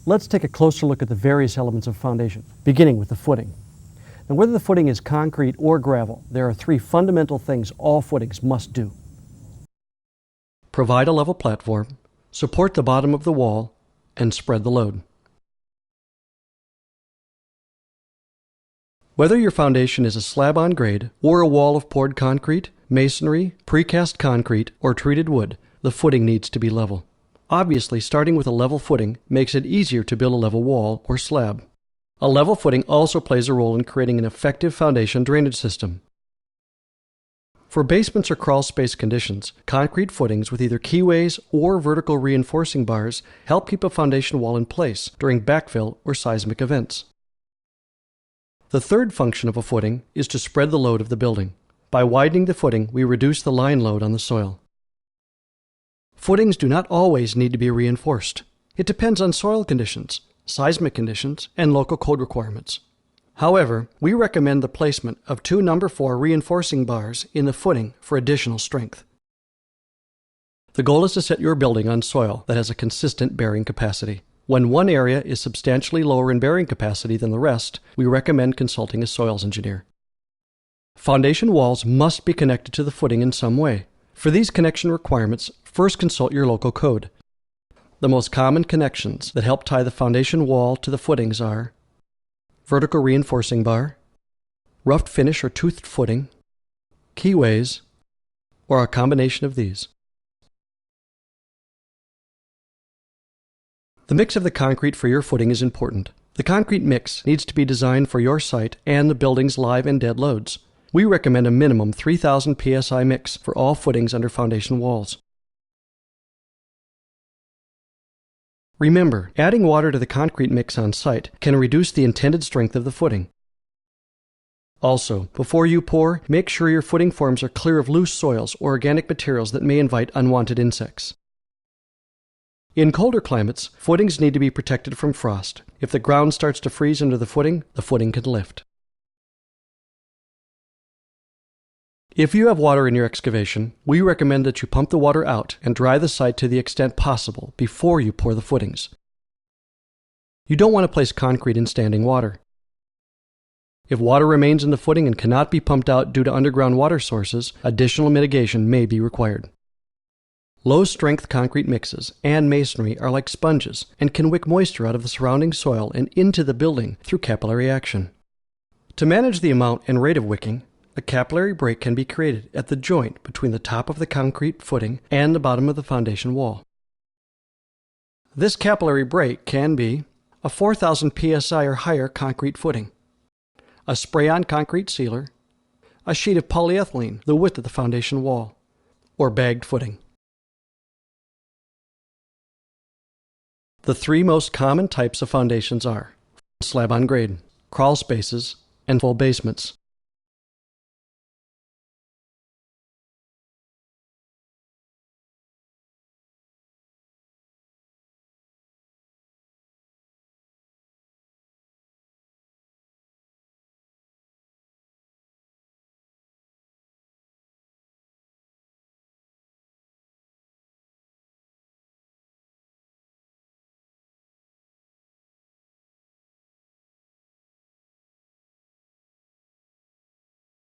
Let's take a closer look at the various elements of foundation, beginning with the footing. Now, whether the footing is concrete or gravel, there are three fundamental things all footings must do. Provide a level platform, support the bottom of the wall, and spread the load. Whether your foundation is a slab on grade or a wall of poured concrete, masonry, precast concrete, or treated wood, the footing needs to be level. Obviously, starting with a level footing makes it easier to build a level wall or slab. A level footing also plays a role in creating an effective foundation drainage system. For basements or crawl space conditions, concrete footings with either keyways or vertical reinforcing bars help keep a foundation wall in place during backfill or seismic events. The third function of a footing is to spread the load of the building. By widening the footing, we reduce the line load on the soil. Footings do not always need to be reinforced. It depends on soil conditions, seismic conditions, and local code requirements. However, we recommend the placement of 2 No. 4 reinforcing bars in the footing for additional strength. The goal is to set your building on soil that has a consistent bearing capacity. When one area is substantially lower in bearing capacity than the rest, we recommend consulting a soils engineer. Foundation walls must be connected to the footing in some way. For these connection requirements, first consult your local code. The most common connections that help tie the foundation wall to the footings are vertical reinforcing bar, roughed finish or toothed footing, keyways, or a combination of these. The mix of the concrete for your footing is important. The concrete mix needs to be designed for your site and the building's live and dead loads. We recommend a minimum 3,000 psi mix for all footings under foundation walls. Remember, adding water to the concrete mix on site can reduce the intended strength of the footing. Also, before you pour, make sure your footing forms are clear of loose soils or organic materials that may invite unwanted insects. In colder climates, footings need to be protected from frost. If the ground starts to freeze under the footing can lift. If you have water in your excavation, we recommend that you pump the water out and dry the site to the extent possible before you pour the footings. You don't want to place concrete in standing water. If water remains in the footing and cannot be pumped out due to underground water sources, additional mitigation may be required. Low-strength concrete mixes and masonry are like sponges and can wick moisture out of the surrounding soil and into the building through capillary action. To manage the amount and rate of wicking, a capillary break can be created at the joint between the top of the concrete footing and the bottom of the foundation wall. This capillary break can be a 4,000 psi or higher concrete footing, a spray-on concrete sealer, a sheet of polyethylene the width of the foundation wall, or bagged footing. The three most common types of foundations are slab on grade, crawl spaces, and full basements.